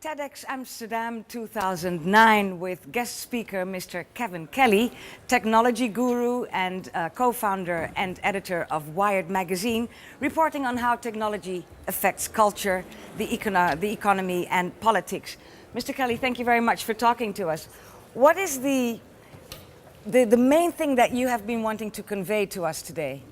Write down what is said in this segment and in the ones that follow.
TEDxAmsterdam 2009 with guest speaker Mr. Kevin Kelly, technology guru and co-founder and editor of Wired magazine, reporting on how technology affects culture, the economy and politics. Mr. Kelly, thank you very much for talking to us. What is the main thing that you have been wanting to convey to us today?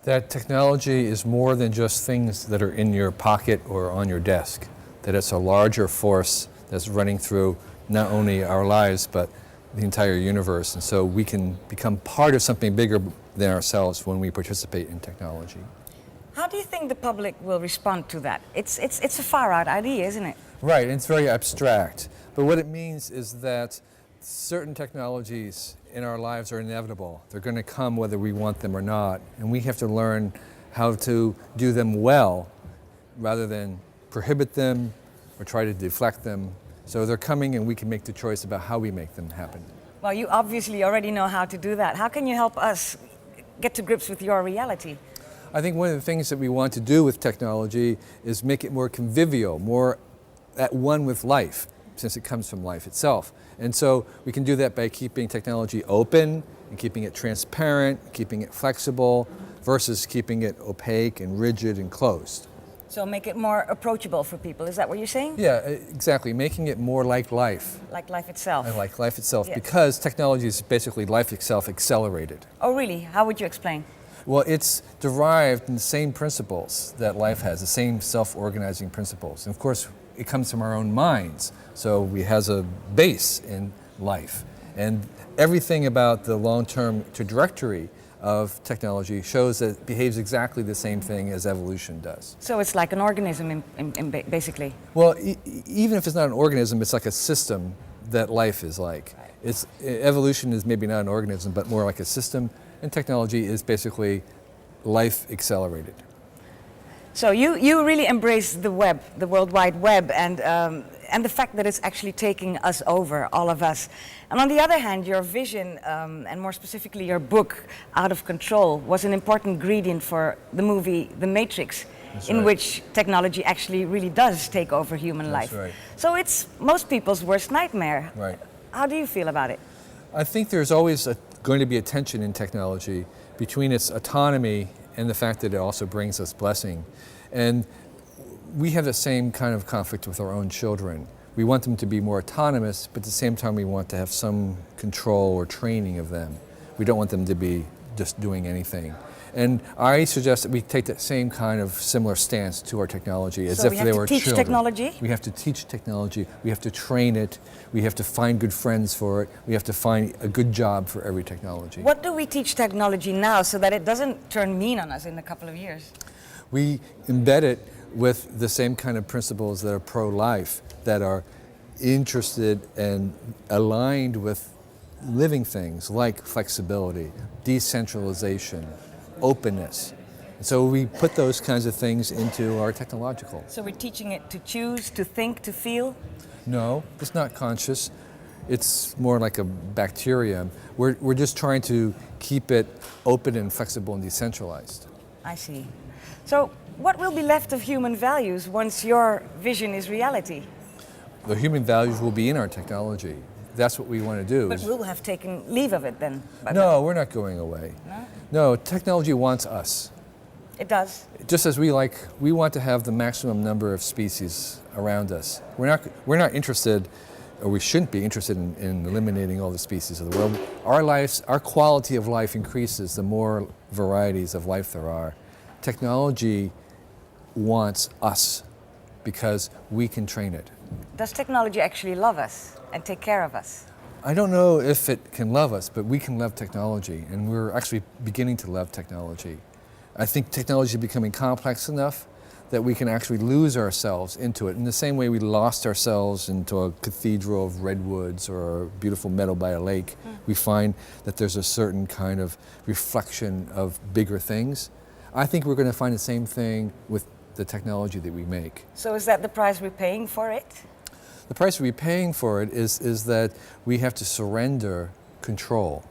That technology is more than just things that are in your pocket or on your desk. That it's a larger force that's running through not only our lives but the entire universe, and so we can become part of something bigger than ourselves when we participate in technology. How do you think the public will respond to that? It's a far-out idea, isn't it? Right, and it's very abstract, but what it means is that certain technologies in our lives are inevitable. They're going to come whether we want them or not, and we have to learn how to do them well rather than prohibit them or try to deflect them. So they're coming and we can make the choice about how we make them happen. Well, you obviously already know how to do that. How can you help us get to grips with your reality? I think one of the things that we want to do with technology is make it more convivial, more at one with life, since it comes from life itself. And so we can do that by keeping technology open and keeping it transparent, keeping it flexible, versus keeping it opaque and rigid and closed. So make it more approachable for people, is that what you're saying? Yeah, exactly, making it more like life. Like life itself. And like life itself, Yes. Because technology is basically life itself accelerated. Oh really? How would you explain? Well, it's derived in the same principles that life has, the same self-organizing principles. And of course, it comes from our own minds, so it has a base in life. And everything about the long-term trajectory of technology shows that it behaves exactly the same thing as evolution does. So it's like an organism, basically? Well, even if it's not an organism, it's like a system that life is like. Right. Evolution is maybe not an organism, but more like a system, and technology is basically life accelerated. So you really embrace the web, the World Wide Web, and the fact that it's actually taking us over, all of us. And on the other hand, your vision, and more specifically your book, Out of Control, was an important ingredient for the movie The Matrix, in which technology actually really does take over human life. Right. So it's most people's worst nightmare. Right. How do you feel about it? I think there's always going to be a tension in technology between its autonomy and the fact that it also brings us blessing. And we have the same kind of conflict with our own children. We want them to be more autonomous, but at the same time we want to have some control or training of them. We don't want them to be just doing anything. And I suggest that we take that same kind of similar stance to our technology as if they were children. So we have to teach technology? We have to teach technology, we have to train it, we have to find good friends for it, we have to find a good job for every technology. What do we teach technology now so that it doesn't turn mean on us in a couple of years? We embed it with the same kind of principles that are pro-life, that are interested and aligned with living things like flexibility, decentralization, openness. And so we put those kinds of things into our technological. So we're teaching it to choose, to think, to feel? No, it's not conscious. It's more like a bacterium. We're just trying to keep it open and flexible and decentralized. I see. So what will be left of human values once your vision is reality? The human values will be in our technology. That's what we want to do. But we'll have taken leave of it then? No, we're not going away. No? No, technology wants us. It does? Just as we want to have the maximum number of species around us. We're not interested, or we shouldn't be interested in eliminating all the species of the world. Our quality of life increases the more varieties of life there are. Technology wants us because we can train it. Does technology actually love us and take care of us? I don't know if it can love us, but we can love technology, and we're actually beginning to love technology. I think technology is becoming complex enough that we can actually lose ourselves into it. In the same way we lost ourselves into a cathedral of redwoods or a beautiful meadow by a lake, we find that there's a certain kind of reflection of bigger things. I think we're going to find the same thing with the technology that we make. So is that the price we're paying for it? The price we're paying for it is that we have to surrender control.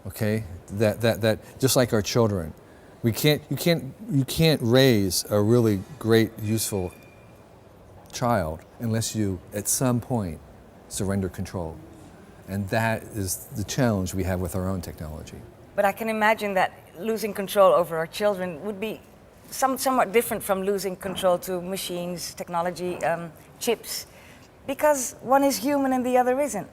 Okay? That just like our children. You can't raise a really great, useful child unless you, at some point, surrender control. And that is the challenge we have with our own technology. But I can imagine that losing control over our children would be somewhat different from losing control to machines, technology, chips, because one is human and the other isn't.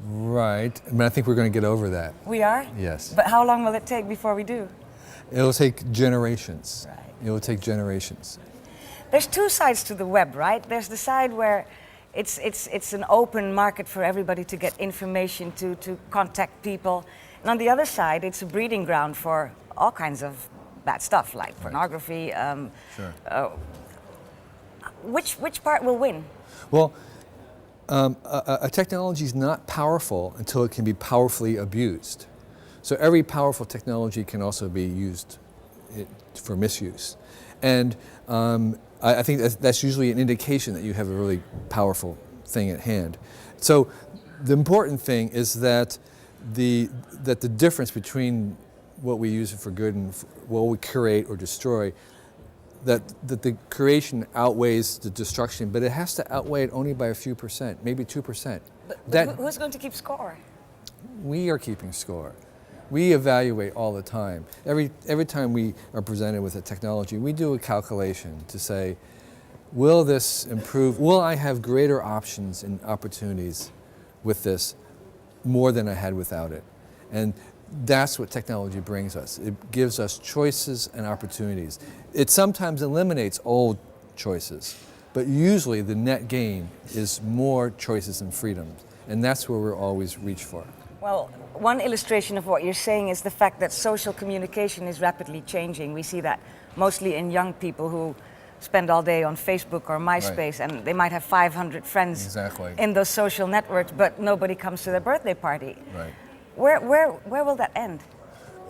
Right. I mean, I think we're going to get over that. We are? Yes. But how long will it take before we do? It'll take generations. Right. It will take generations. There's two sides to the web, right? There's the side where it's an open market for everybody to get information, to contact people. And on the other side, it's a breeding ground for all kinds of bad stuff, like pornography. Sure. Which part will win? Well, a technology is not powerful until it can be powerfully abused. So every powerful technology can also be used for misuse. And I think that's usually an indication that you have a really powerful thing at hand. So the important thing is that the difference between what we use for good and what we create or destroy, that the creation outweighs the destruction, but it has to outweigh it only by a few percent, maybe 2%. But who's going to keep score? We are keeping score. We evaluate all the time. Every time we are presented with a technology, we do a calculation to say, will this improve? Will I have greater options and opportunities with this more than I had without it? And that's what technology brings us. It gives us choices and opportunities. It sometimes eliminates old choices, but usually the net gain is more choices and freedoms, and that's where we're always reach for. Well, one illustration of what you're saying is the fact that social communication is rapidly changing. We see that mostly in young people who spend all day on Facebook or MySpace, and they might have 500 friends in those social networks, but nobody comes to their birthday party. Right. Where will that end?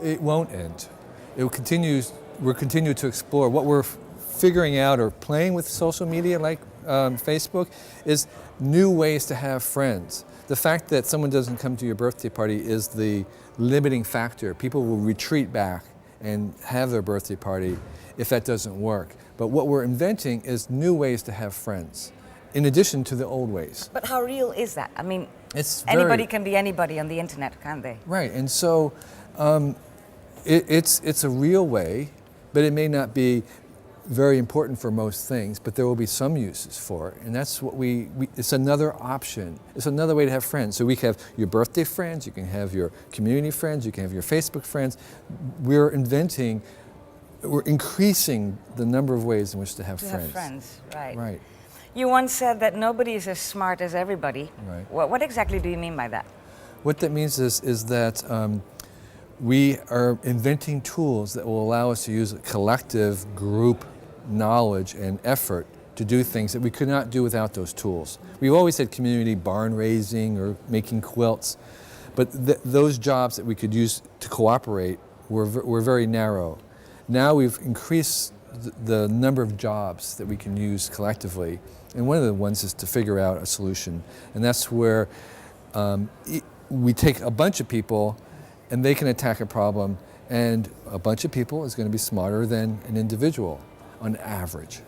It won't end. It will continue. We'll continue to explore. What we're figuring out or playing with social media like Facebook is new ways to have friends. The fact that someone doesn't come to your birthday party is the limiting factor. People will retreat back and have their birthday party if that doesn't work. But what we're inventing is new ways to have friends, in addition to the old ways. But how real is that? I mean, it's anybody can be anybody on the internet, can't they? Right, and so it's a real way, but it may not be very important for most things, but there will be some uses for it, and that's what it's another option. It's another way to have friends. So we have your birthday friends, you can have your community friends, you can have your Facebook friends. We're increasing the number of ways in which to have friends. Right. Right. You once said that nobody is as smart as everybody. Right. What exactly do you mean by that? What that means is that we are inventing tools that will allow us to use a collective group knowledge and effort to do things that we could not do without those tools. We've always had community barn raising or making quilts, but those jobs that we could use to cooperate were very narrow. Now we've increased the number of jobs that we can use collectively, and one of the ones is to figure out a solution, and that's where we take a bunch of people and they can attack a problem, and a bunch of people is going to be smarter than an individual on average.